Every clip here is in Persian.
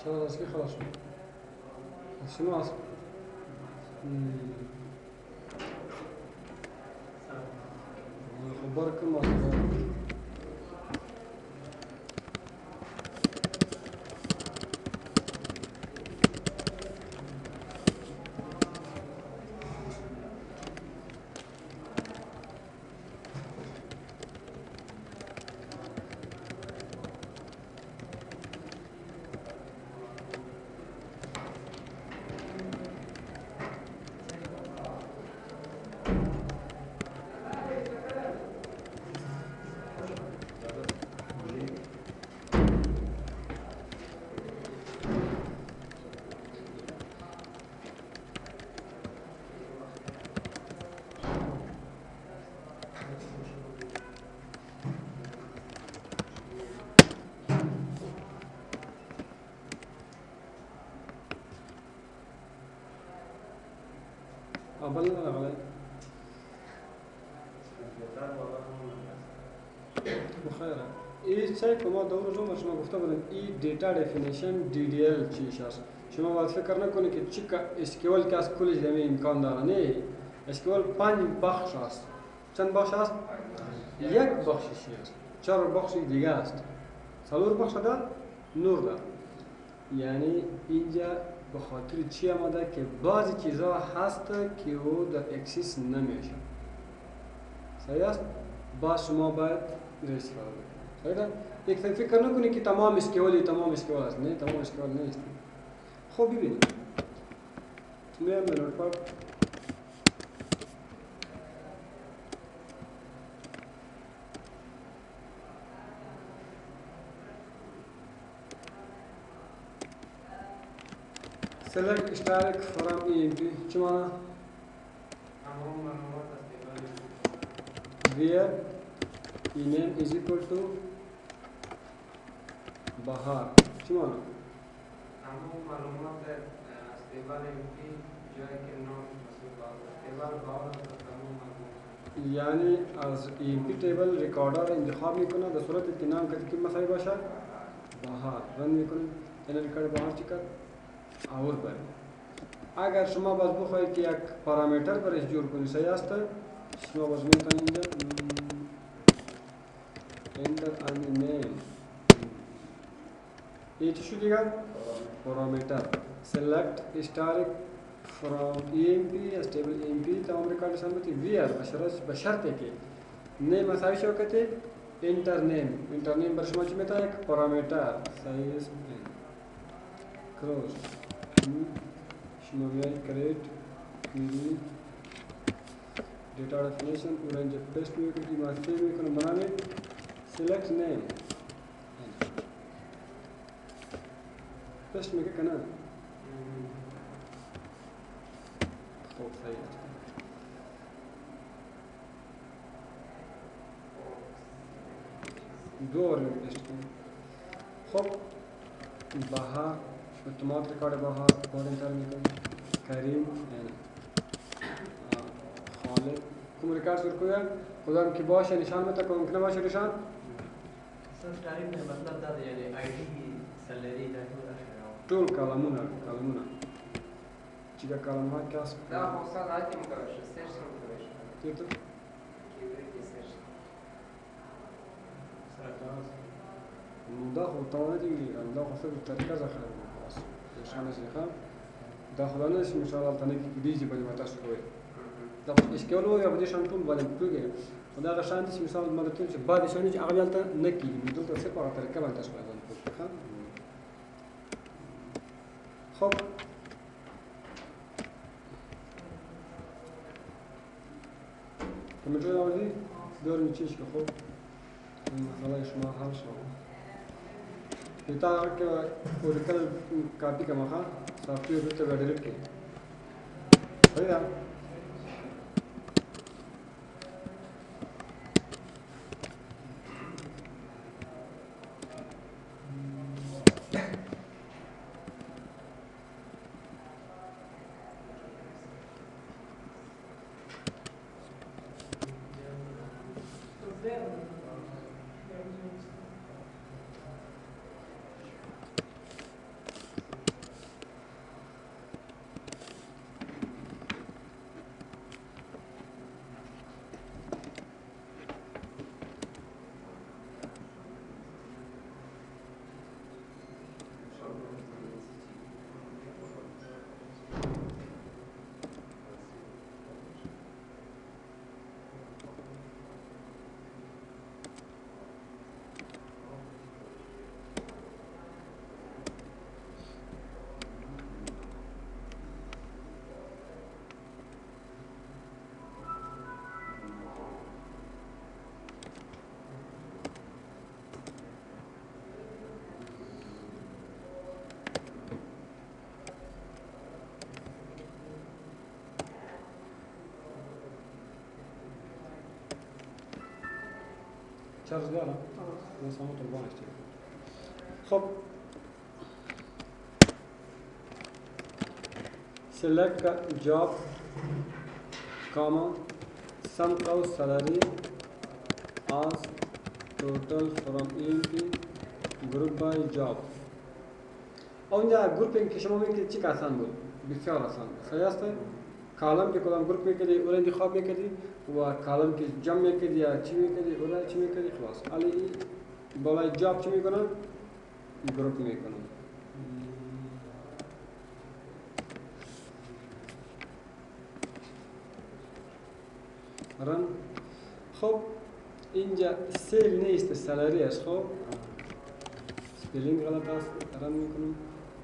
چرا از که خلاص شد؟ از شما از خب برکن ما اول غلط بخیره این چه که ما دور روم شما گفته بودیم این دیتا دفینیشن DDL چیش است شما باید فکر نکنید که چی که اسکیول که از کلش دمی امکان داره نه اسکیول 5 بخش است چند بخش است؟ یک بخشی است 4 بخش دیگه است سالور بخش دار نور دار یعنی اینجا به خاطر چی آمده که بعضی چیزها هست که او در اکسیس نمیشه صحیح است؟ باز شما باید استفاده کنید صحیح است؟ یک فکر نکنید که تمام اسکیول است نه تمام اسکیول نیست خب ببینید میام به نوتپاد select static from EMP چی معنی؟ where ename is equal to bahar چی معنی؟ تمام معلومات استقبال EMP جایی که نام استقبال بهار تمام معلومات یعنی از EMP تیبل ریکاردر انتخاب میکنه در صورتی که نام کتی که مسایی باشه بهار رن میکنه این ریکارد بهار چی کرد؟ اور برای اگر شما باز بخواهید که یک پارامتر برش جور کنید صحیح است شما باز میتونید اینجا enter and name ये चीज़ दिया parameter select historic from EMP stable EMP तमाम रिकॉर्ड संबंधी where बशर्ते के name असाइश हो कहते enter name बरशमाच में था एक parameter size close शमावियाई create query data definition orange paste में करके मास्टर में करना बनाने select name paste में क्या करना खूब सही है दो और में पेस्ट करें खूब बाहर टमाटर रिकॉर्ड बाहर और इंटर निकल करीम खालिद कुम रिकॉर्ड कर कोई खुदा की बाश निशान में तक मुमकिन बाश निशान सर टाइम में मतलब था यानी आईडी की सैलरी था टूल कलमुना चिका कलमा क्या لا هو صار عادي مكرش السيرش مكرش كيف كيف السيرش داخل طوالي داخل في الطريقة زخم خلاص عشان زخم داخل أنا اسمه إن شاء الله تاني بيجي بدي ما تسوي داخل إيش كيلو يا بدي شان طول بدي بتوجه وده عشان دي مثال ما تقولش بعد شان يجي أغلى نكى بدل تسيب على طريقة ما تسوي هذا خب كم جوي أولي دور نتيجة خب مسألة شما حل شو يتا كوريكال كابي كمان خا سافير بيت بدرك كي هيا چارج داره؟ مثلا تو بانش خب select job comma sum of salary as total from EMP group by job اونجا گروپینگ که شما میگید چی آسان بود بسیار آسان صحیح است کالم که کدام گروپ میکردی اون انتخاب میکردی و کالم که جمع میکردی یا چی میکردی اون چی میکردی خلاص علی بالای جاب چی میکنن گروپ میکنن رن خب اینجا سیل نیست سالاری است خب سپلینگ غلط است رن میکنم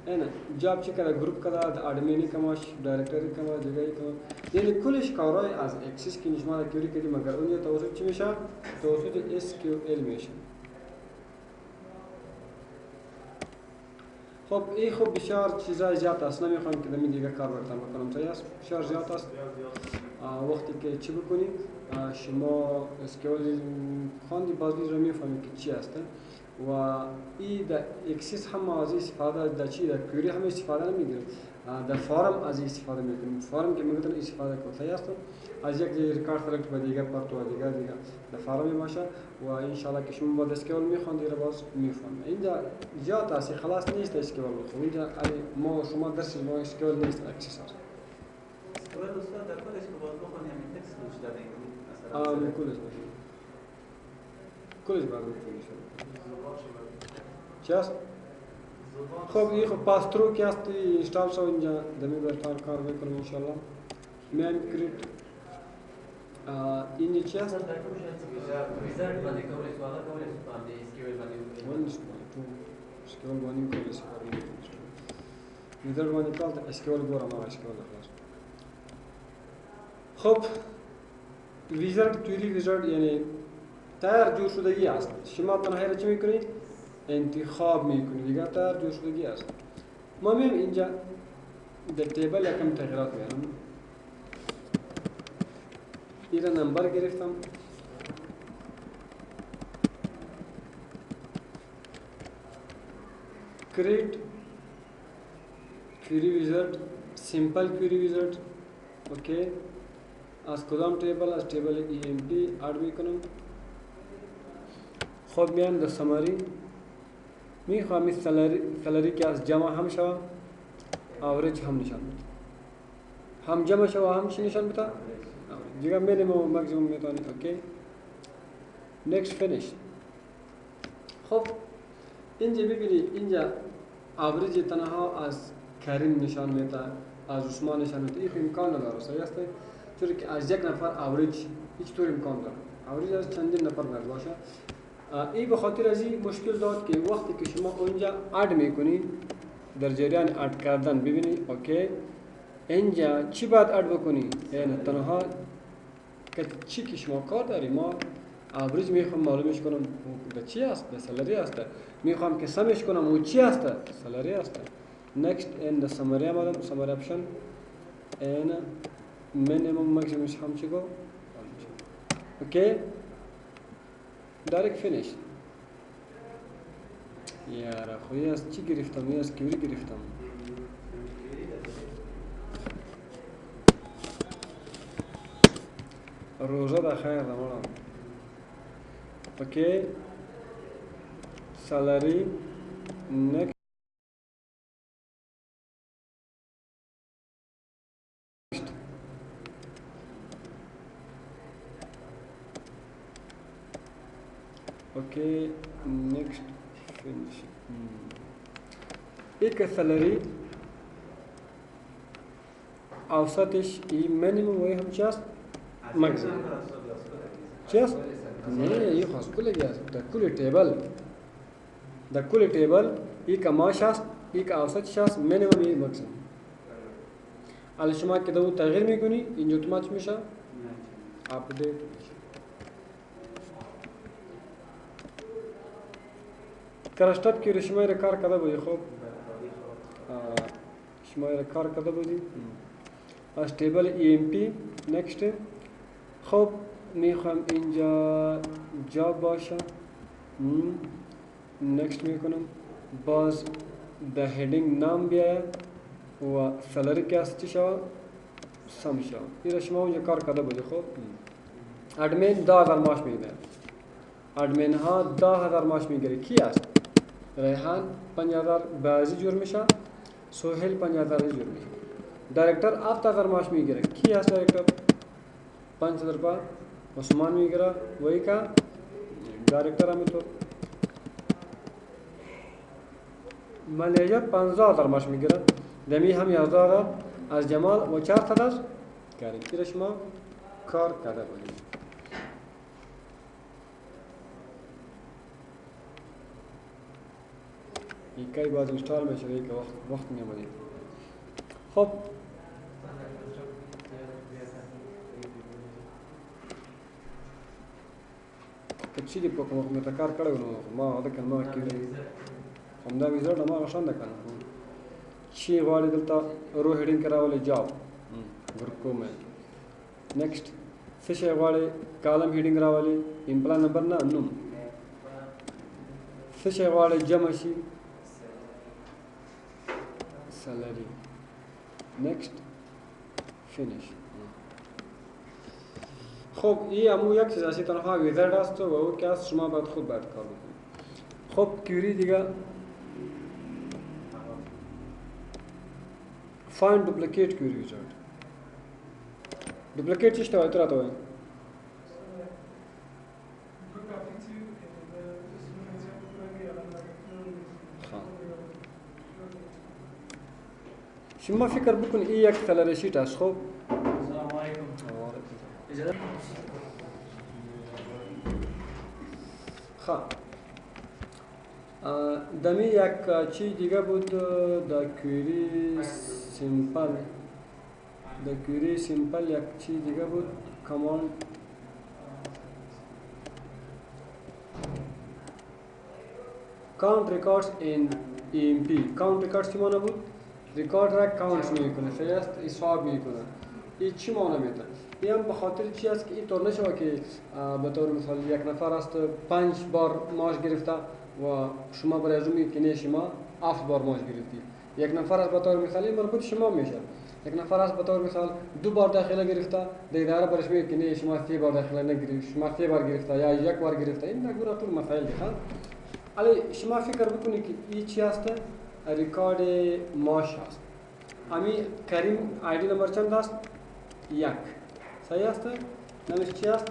اینا جاب چی کرده گروپ کرده ادمینی کماش دایرکتوری کما جگهی کما یعنی کلش کارهای از اکسس که نشما کوری کردی مگر اون توسط چی میشه توسط SQL میشه خب این خب بسیار چیزای زیاد است نمیخوام که دمی دیگه کار برتم بکنم صحیح است بسیار زیاد است وقتی که چی بکنید شما اسکیول خواندی بازی رو میفهمید که چی است و این در اکسس هم از استفاده در چی در کوری هم استفاده نمیگیریم در فارم از استفاده میکنیم فارم که میگن استفاده کنید صحیح است از یک ریکارد سلکت به دیگه پارت و دیگه در فارم باشه و ان شاء الله که شما با اسکیول میخواندید رو باز میفهمید اینجا زیاد است خلاص نیست اسکیول خب اینجا ما شما درس ما اسکیول نیست اکسس است اسکیول استاد در کلش که باز بخونیم همین تکست روش داده مثلا کلش باشه کلش برمی‌کنید چی است؟ خب این خب پاسترو که است اینستال شو اینجا دمی برتر کار میکنم ان شاء الله میام کریپت این چی است؟ ویزارد باندې کولای شو هغه کولای شو باندې اسکیول باندې ونیش تو اسکیول باندې کولای شو ویزارد باندې کال اسکیول ګورم ما اسکیول خلاص خب ویزارد توری ویزارد یعنی تیار جور شدگی است شما تنهایی را چی میکنید؟ انتخاب میکنید دیگه تیار جور شدگی است ما میم اینجا در تیبل یکم تغییرات میارم این نمبر گرفتم create query wizard simple query wizard اوکی از کدام تیبل از تیبل EMP اد میکنم خب میان در سماری میخوام این سالری که از جمع هم شود آوریج هم نشان بده هم جمع شود هم چی نشان بده دیگه مینیمم و ماکسیمم میتونی اوکی next finish خب اینجا ببینید اینجا آوریج تنها از کریم نشان میده از عثمان نشان میده این امکان نداره صحیح است چون که از یک نفر آوریج هیچ طور امکان داره آوریج از چندین نفر باید باشه این به خاطر از این مشکل داد که وقتی که شما اونجا اد میکنید در جریان اد کردن ببینید اوکی اینجا چی باید اد بکنید یعنی تنها که چی که شما کار داری ما آوریج میخوام معلومش کنم به چی است به سالری است میخوام که سمش کنم او چی است سالری است next in the summary آمدم summary option and minimum maximum هم چی گو اوکی direct finish یارا خوی از چی گرفتم یا از کیوری گرفتم روزه دا خیر دا مولا اوکی salary next اوکی next finish एक salary औसतش ای minimum وی هم چیست maximum چیست نه یہ خاص کل گیا در کل تیبل یک ماش است یک اوسط است minimum یک maximum حالا شما که دو تغییر میکنی اینجا اتوماتیک میشه اپدیت میشه کرشتاب که شما را کار کرده بودی خب شما را کار کرده بودی از تیبل EMP next خب میخوام اینجا جاب باشه. نکست میکنم. باز در هدینگ نام بیاید و سالری که است چی شود سم شود. این شما اونجا کار کرده بودی. خب ادمین 10,000 معاش میگیره. ادمین ها 10,000 معاش میگیره. کی است؟ ریحان 5,000 بعضی جور میشه، سهیل 5,000 جور میشه. डायरेक्टर 8,000 मास میگیره. کی است डायरेक्टर؟ 5,000 रुपये عثمان میگیره. वही का डायरेक्टर हमें तो मैनेजर 15,000 मास میگیره. دمی هم 11,000 از جمال و 4,000 کریم. این شما کار کرده بودید. یکی باز اینستال میشه که وقت میامدید. خب چی دی په کومه کار کړو نو ما دا کلمه کې همدا ویزر ما روشن ده کنه چی غواړي دلته رو هډینګ کراولې جاب ورکو مې نیکسٹ څه شی غواړي کالم هډینګ راولې امپلای نمبر نه نوم څه شی غواړي جمع شي سالری نیکسٹ فینیش. خب این همون یک چیز است تنها ویزرد است و او که است شما باید خود باید کار بکنید. خب کویری دیگه find duplicate query wizard. duplicate چیش تو اترا تو شما فکر بکن این یک سالری شیت است. خب السلام علیکم. خب دمی یک چی دیگه بود در کویری سیمپل یک چی دیگه بود کاماند count records in EMP. count records چی معنی بود؟ ریکارد را کاونت میکنه، صحیح است؟ حساب میکنه. این چی معنی میده؟ این هم به خاطر چی است که این طور نشود که به طور مثال یک نفر است 5 بار معاش گرفته و شما برای از میگید که نه شما 7 بار معاش گرفتی. یک نفر است به طور مثالی مربوط شما میشه. یک نفر است به طور مثال 2 بار داخله گرفته، در اداره برش میگه که نه شما 3 بار داخله نگرفتی، شما 3 بار گرفته یا 1 بار گرفته. این نگورا طول مسائل دیگه. ولی شما فکر بکنید که این چی است؟ ریکارد معاش است. امی کریم آیدی نمبر چند است؟ 1. صحیح است؟ نامش چی است؟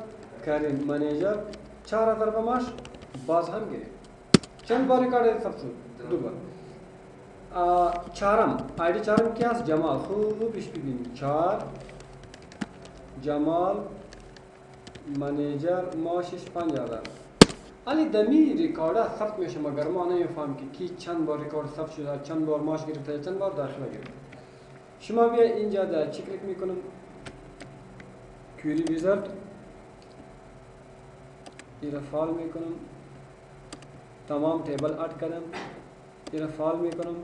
کریم منیجر 4,000 روپये معاش باز هم گرفت. چند بار ریکارد ثبت شد؟ 2 بار. چهارم آیدی چهارم کی است؟ جمال. خوبش ببینید 4 جمال منیجر معاشش 5,000. علی دمی ریکارد ثبت میشه مگر ما نمیفهم که کی چند بار ریکارد ثبت شده، چند بار معاش گرفته، چند بار داخله گرفته. شما بیا اینجا در چی کلیک میکنم؟ کویری ویزارد ایره فال میکنم، تمام تیبل اد کردم، ایره فال میکنم،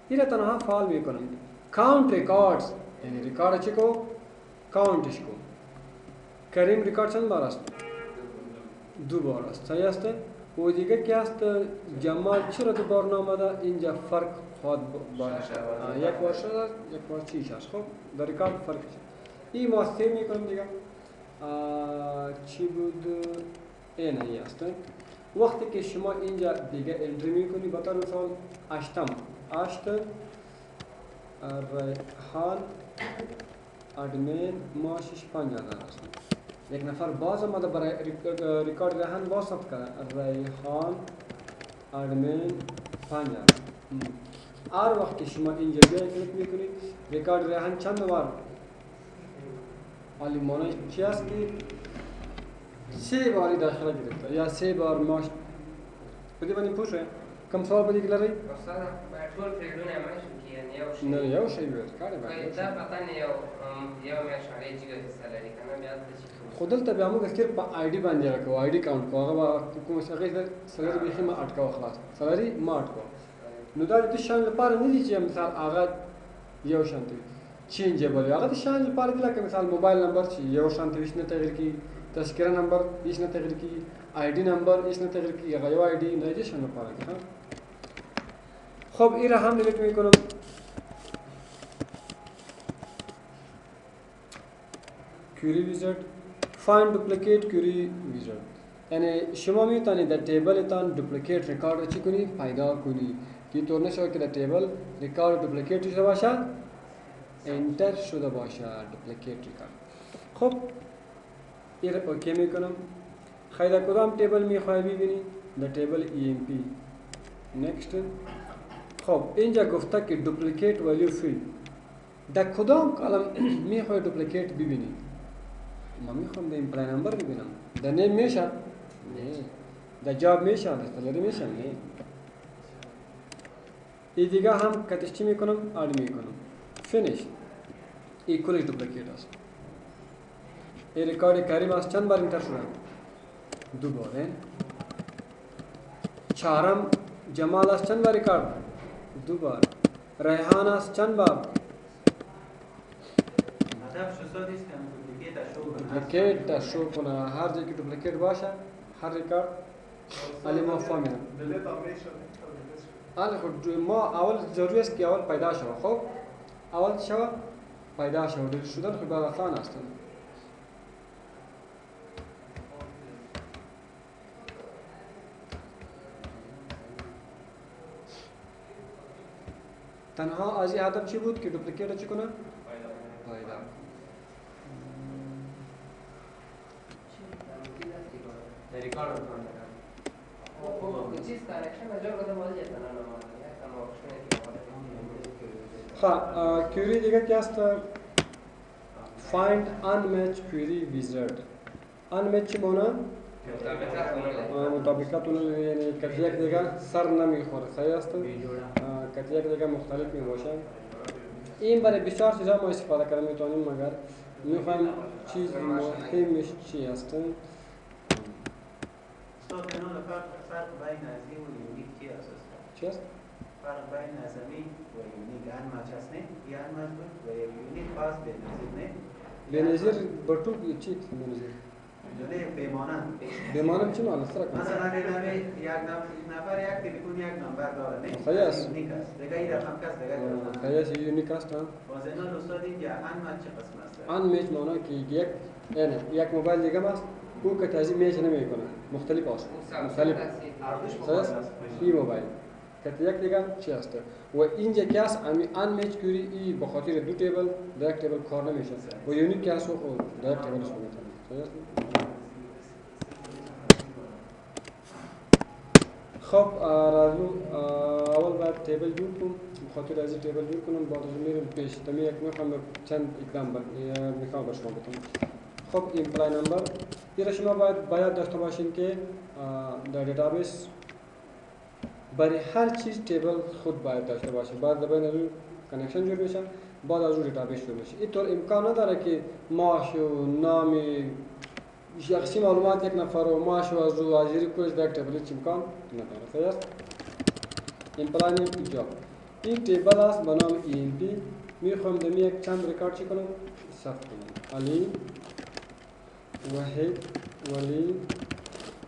ایره تنها فال میکنم. کاونت ریکاردز یعنی ریکارد چی کو؟ کاونتش کو. کریم ریکارد چند بار است؟ 2 بار است. صحیح است؟ و دیگه کی است؟ جمال چرا 2 بار نامده؟ اینجا فرق خواهد باشه. یک بار شده، یک بار چیش است. خب در ریکارد فرق شد. این ما سیو میکنم دیگه. چی بود؟ این ای است. وقتی که شما اینجا دیگه انتری میکنی به طور مثال 8 ریحان ادمین معاشش 5,000 است. یک نفر باز آمده برای ریکارد ریحان باز ثبت کرده. ریحان ادمین 5,000. هر وقت که شما اینجا بیاید کلیک میکنید ریکارد ریحان چند بار علی مانش چی است که 3 باری داخله گرفته یا 3 بار معاش بدی بنی پوشه کم سوال بدی گلری استاد ټول فیلډونه مې شو کیان نه یو شی ویل کار دا پتا نه یو مې شړې چې سالري کنه بیا څه خودل ته موږ صرف په آی ډی باندې راکو آی ډی کاونټ کو هغه کوم څه غیر سالري به ما اٹکاو خلاص سالري ما اٹکاو نو دا د شان لپاره نه دي چې مثال هغه یو شانتي چینجبل هغه د شان لپاره دی لکه مثال موبایل نمبر چې یو شانتي وښنه تغیر کی تذکره نمبر هیچ نه تغییر کی، آیدی نمبر هیچ نه تغییر کی، یا آیدی نایجش نپاره که خب این را هم دیلیت میکنم. query wizard find duplicate query wizard یعنی شما میتونید در تیبل تان دوپلیکیت ریکارد چی کنی پیدا کنی که طور نشه که در تیبل ریکارد دوپلیکیت شده باشه انتر شده باشه دوپلیکیت ریکارد. خب این را اوکی میکنم. خیلی در کدام تیبل میخوای ببینی؟ در تیبل EMP. next. خب اینجا گفته که دوپلیکیت ولیو فیلد در کدام کالم میخوای دوپلیکیت ببینی؟ ما میخوام در امپلای نمبر ببینم. در نیم میشه؟ نه. در جاب میشه؟ در سالری میشه؟ نه. این دیگه هم کتش چی میکنم؟ آد میکنم. فینیش. این کلش دوپلیکیت است. این ریکارد کریم از چند بار انتر شده؟ 2 بار. چهارم جمال از چند بار ریکارد؟ 2 بار. ریحان از چند بار؟ دوپلیکیت تا شو کنه. هر جایی که دوپلیکیت باشه هر ریکارد علی ما فهمیدم. حالا خود ما اول ضروری است که اول پیدا شود. خب اول شود پیدا شود. دیلیت شدن خود بعد آسان است. تنها از این هدف چی بود که دوپلیکیت چی کنه؟ پیدا. ریکارد کنه. چیز کانکشن اجازه بده مال جاتا نه نماز کام آپشن ها کویری دیگه کی است؟ find unmatch query wizard. unmatch چی مونه؟ مطابقت اون یعنی کتی یک دیگه سر نمیخوره. صحیح است؟ کتی یک دیگه مختلف می باشه. این برای بسیار چیزا ما استفاده کردن میتونیم مگر میخوایم چیز مهمش چی است؟ فرق بین ازی و یونیک چی است؟ چی است؟ فرق بین ازی و یونیک انمچ است نه؟ یا انمچ بود و یونیک پاس بنظیر نه؟ بنظیر برتو چی بنظیر؟ جونه بمانند. بمانند چی معنی است؟ مثلا یک نفر یک تلفن یک نمبر داره نه؟ صحیح است. یونیک است. دیگه این رقم کس دیگه رقم. صحیح است یونیک است. باز اینا استاد اینجا انمچ چه قسم است؟ انمچ معنی که یک موبایل دیگه است او که تازی میچ نمیکنه مختلف است. مختلف. صحیح این موبایل که یک دیگه چی است و اینجا که است انمچ کوری ای به خاطر دو تیبل در یک تیبل کار نمیشه و یونیک که است و در یک تیبل است میتونه. صحیح است. خب راجو اول باید تیبل جور کنم. بخاطر از این تیبل جور کنم بعد از میرم پیش تمی یک میخوام چند اقدام میخوام به شما بگم. خب امپلای نمبر این شما باید داشته باشین که در دیتابیس برای هر چیز تیبل خود باید داشته باشه. بعد بین از کانکشن جور میشه بعد از دیتابیس شروع میشه. اینطور امکان نداره که ماش و نام شخصی معلومات یک نفر و ماش و از او حاضری کلش در یک تیبل هیچ امکان نداره. صحیح است؟ امپلای نیم جاب این تیبل است به نام EMP. میخوام دمی یک چند ریکارد چی کنم؟ ثبت کنم. علی وحید ولی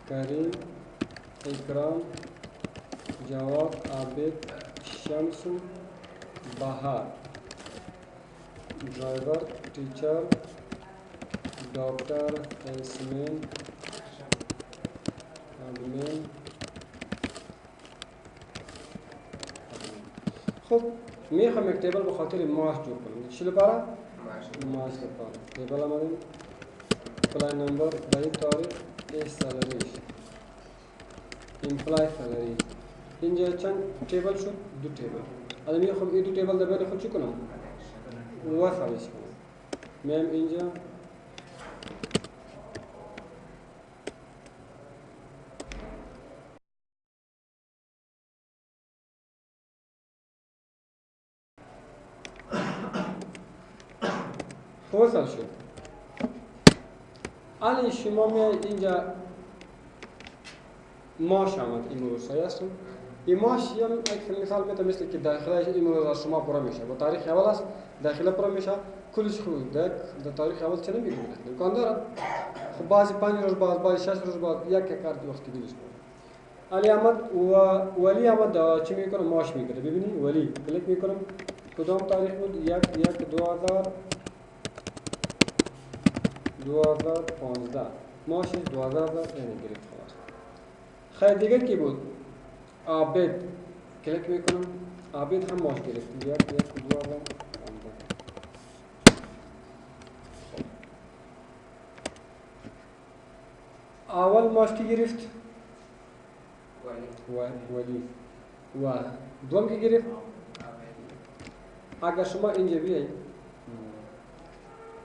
کریم اکرام جواد عابد شمس بهار driver teacher doctor salesman admin. خب میخوام یک تیبل به خاطر ماش جور کنم. چی لپاره؟ ماش لپاره. تیبل آمدیم امپلای نمبر برای تاریخ ای سالریش امپلای سالری. اینجا چند تیبل شد؟ 2 تیبل. الان میخوام این 2 تیبل در بین خود چی کنم؟ وصلش کنم. میم اینجا وصل شد. الان شما میایید اینجا ماش آمد امروز. صحیح است؟ این ماش یک مثال بده مثل که داخلش امروز از شما پر میشه با تاریخ اول است داخل پر میشه کلش خوب در تاریخ اول چه نمیگه امکان داره خب بعضی 5 روز بعد، بعضی 6 روز بعد یک کار وقتی بیلش کنه. علی احمد و ولی احمد چی میکنه؟ ماش میگیره. ببینی ولی کلیک میکنم کدام تاریخ بود؟ 1/1/2015 ماشش 2000 یعنی گرفت خلاص. خیر دیگه کی بود؟ عابد کلیک میکنم عابد هم ماش گرفت 1/1/2015. اول ماش کی گرفت؟ ولی و دوم کی گرفت؟ اگر شما اینجا بیایید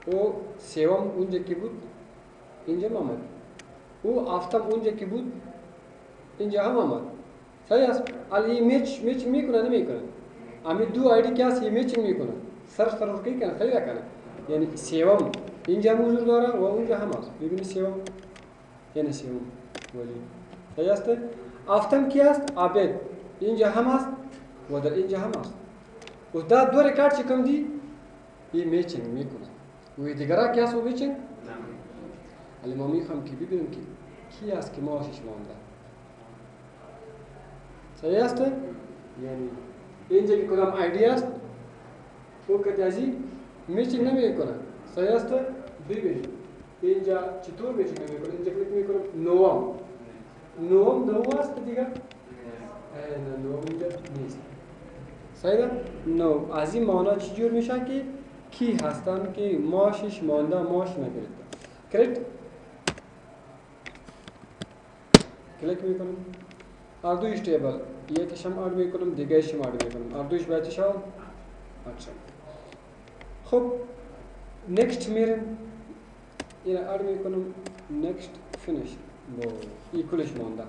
او سوم اونجا کی بود؟ اینجا آمد. او هفتم اونجا کی بود؟ اینجا هم آمد. صحیح است؟ علی میچ میکنه نمیکنه؟ امی دو آیدی که هست میچ میکنه. سرچ رو کی کنه؟ خیلی کنه. یعنی سوم اینجا موجود داره و اونجا هم هست. ببینید سوم یعنی سوم ولی. صحیح است؟ هفتم کی است؟ عابد. اینجا هم هست و در اینجا هم هست. و دا دو ریکارد چه کم دی؟ این میچینگ میکنه. و دیگرها کی هست و میچینگ؟ علی ما میخوام که ببینم که کی است که ماشش مانده. صحیح است؟ یعنی اینجا که کدام آیدی است او کتازی میچینگ نمیکنه. صحیح است؟ ببینید اینجا چطور میچینگ نمیکنه؟ اینجا کلیک میکنم نوم دو است دیگه؟ نوم اینجا نیست. صحیح است؟ نو از این معنا چجور میشه که کی هستن که ماشش مانده ماش نگرفته. کریکت؟ کلیک میکنم اردویش تیبل یکیش هم اد میکنم دیگه‌اش هم اد میکنم اردویش باید شد اچھا خب نکست میرم این اد میکنم نکست فینیش با ایکولش مانده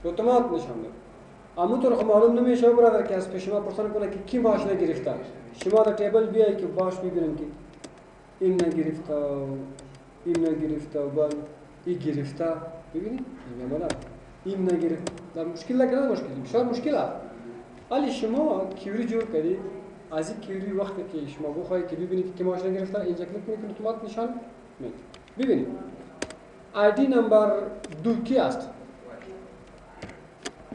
اتومات نشان داد. اما تو رو معلوم نمیشه برادر که از پیش ما پرسان کنه که کی ماش نگرفته. شما در تیبل بیایی که باش ببینیم که این نگرفته این نگرفته و این گرفته. ببینید این مالا این نگرفت در مشکل نکنه مشکلی بسیار مشکل است. ولی شما کیوری جور کردید از این کیوری وقتی که شما بخواهید که ببینید که ماش نگرفته اینجا کلیک میکنید اتومات نشان میده. ببینید آیدی نمبر 2 کی است؟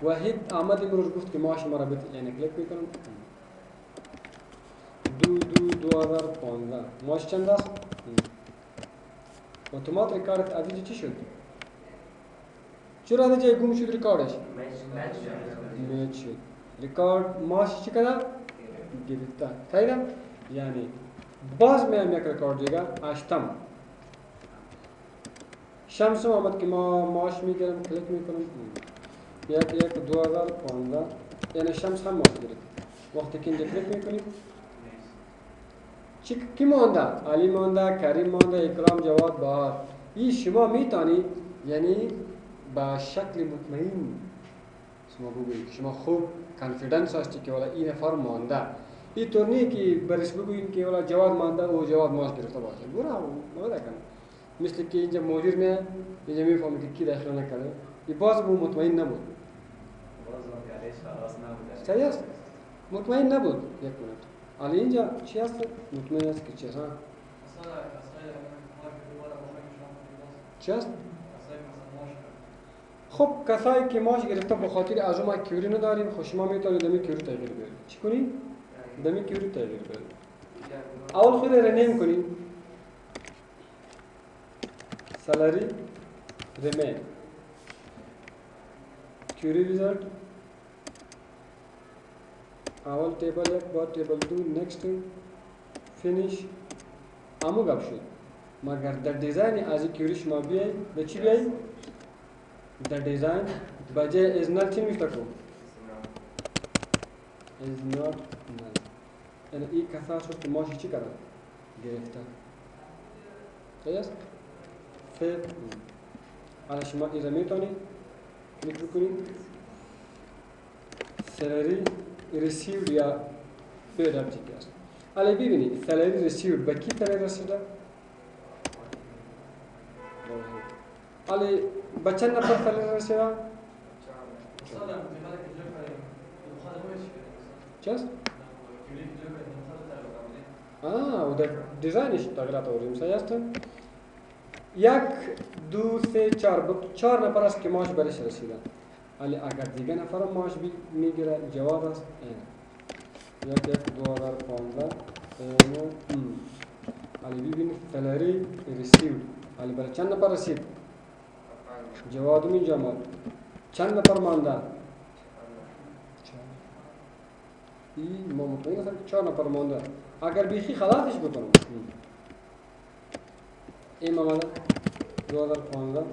واحد احمد امروز گفت که ماش مرا بده یعنی کلیک میکنم 2015 ماش چند است؟ اتومات ریکارد ادی چی شد؟ چرا جای گم شد ریکاردش؟ میچ شد. ریکارد ماش چی کرده؟ گرفته. تایید؟ یعنی باز میام یک ریکارد دیگه هشتم شمس آمد که ما ماش میگیرم کلیک میکنم 1/1/2015 یعنی شمس هم ماش گرفت. وقتی که اینجا کلیک میکنید کی مانده؟ علی مانده، کریم مانده، اکرام، جواد، بهار. این شما میتونید یعنی با شکل مطمئن شما بگویید شما خوب کانفیدنس هستی که والا این نفر مانده. این طور نیست که برش بگوییم که والا جواد مانده و جواد ماش گرفته باشه. برا نمیده کنه. مثل که اینجا مدیر میاد اینجا میفهمه که کی داخل نکرده. این باز به مطمئن نبود. صحیح است؟ مطمئن نبود. یک منت. حالا اینجا چی هست؟ مطمئن است که چی هست؟ چی هست؟ خب کسایی که ماش گرفته به خاطر از ما کیوری نداریم خب شما میتونید دمی کیوری تغییر بدید. چی کنید؟ دمی کیوری تغییر بدید. اول خود رنیم کنید. سالاری رمین کیوری ریزالت اول تیبل یک بعد تیبل 2 نکست فینیش امو گپ شد. مگر در دیزاین از کیوری شما بیایی به چی بیایی؟ در دیزاین بجای از نل چی میشته کن؟ از نل یعنی این کسا شد که ماشی چی کرد؟ گرفته. صحیح است؟ فیل حالا شما ایزا میتونید کلیک کنید سالری ریسیوڈ یا پیڈ آپ چیک است. حالا ببینید سالری ریسیوڈ به کی سالری رسیده؟ حالا به چند نفر سالری رسیده؟ چی است؟ و در دیزاینش تغییرات آوردیم. صحیح است؟ 1 2 3 4 نفر است که معاش برش رسیدن. ولی اگر دیگه نفر معاش میگیره جواب است این 1 2015 ولی ببینید سالری ریسیود ولی برای چند نفر رسید جواب اینجا آمد چند نفر مانده این ما مطمئن هستم که 4 نفر مانده اگر بیخی خلاصش بکنم این آمده 2015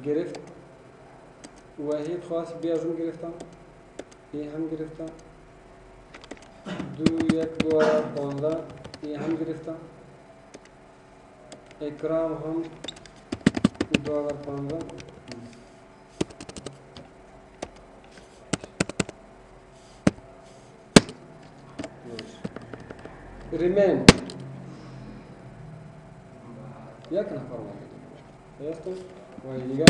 گرفت وحید خواست بیازون گرفتم این هم گرفتم 2 1 2015 این هم گرفتم اکرام هم 2015 ریمین یک نفر مانده است و دیگر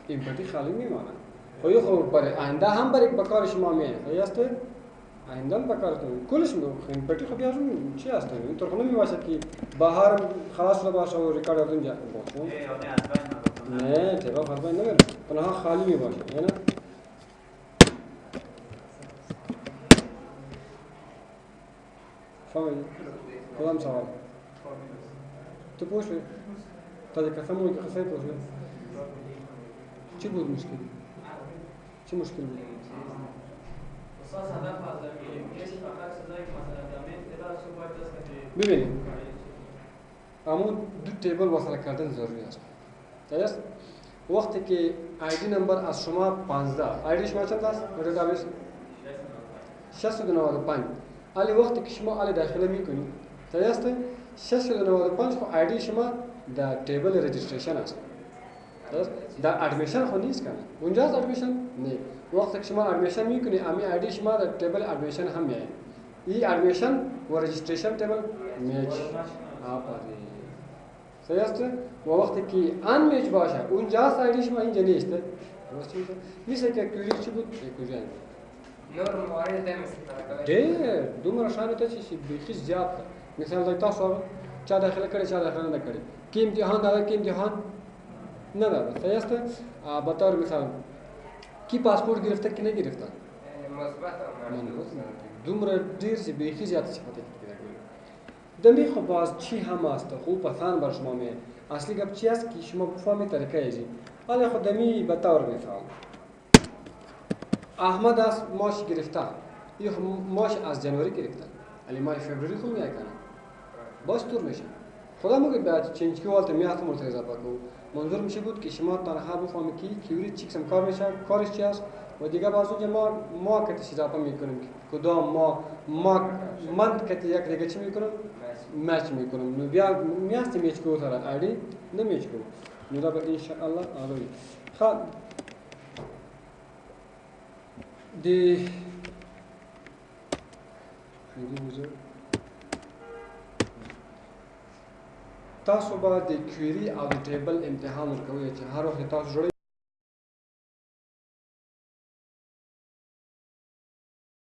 ایمپاتی خالی میمانه خواهی خوب برای آینده هم برای بکار شما میه خواهی است آینده هم بکارتون کلش ایمپاتی خب بیارم چی هست اینطور خب نمیباشد که بهار خلاص شده باشه و ریکارد اردون جا باشه نه تیبا خربای نمیره تنها خالی میباشه یعنی فهمیدی؟ کدام سوال؟ تو پوشوی؟ تا دیگه قسم موی که قصه پوشوی؟ چی بود مشکل؟ چی مشکل بود؟ ببینید همون دو تیبل وصل کردن ضروری است. درست؟ وقتی که آیدی نمبر از شما 15 آیدی شما چند است؟ دیتابیس 695 علی وقتی که شما علی داخله میکنید درست؟ 695 خو آیدی شما در تیبل رجیستریشن است. در ادمیشن خو نیست کنه اونجاست ادمیشن نه وقتی که شما ادمیشن میکنی امی آیدی شما در تیبل ادمیشن هم میاد این ادمیشن و رجیستریشن تیبل میچ آفرین صحیح است و وقتی که ان میچ باشه اونجاست آیدی شما اینجا نیست درست میشه که کوری چی بود کوری یور موارد ده دومره شان ته چې بیخي زیات مثال دا تاسو چا داخله کړی چا داخله نه کړی کی امتحان دا کی امتحان نه دا صحیح است بطور مثال کی پاسپورت گرفته کی نه گرفته مثبت دومره ډیر چې بیخي زیات صفات دي دمی خو باز چی هم است خوب پسند بر شما می اصلی گپ چی است که شما بفهمید طریقه ایزی ولی خود دمی بطور مثال احمد از ماش گرفته یه ماش از جنوری گرفته ولی ماه فوریه خو میای کنه باز طور میشه خدا میگه بعد چنج کی والت میاد مرتضی اضافه کو منظور میشه بود که شما تنها بفهمید که کیوری چیکسم کار میشه کارش چی است و دیگه بازو که ما کتی اضافه میکنیم کدام ما من کتی یک دیگه چی میکنم مچ میکنم نو بیا میاستی میچ کو سره آیدی نمیچ کو نو دا ان شاء الله آلوی خب دی تاسو به د کویری او د ټیبل امتحان ورکوي چې هر وخت تاسو جوړی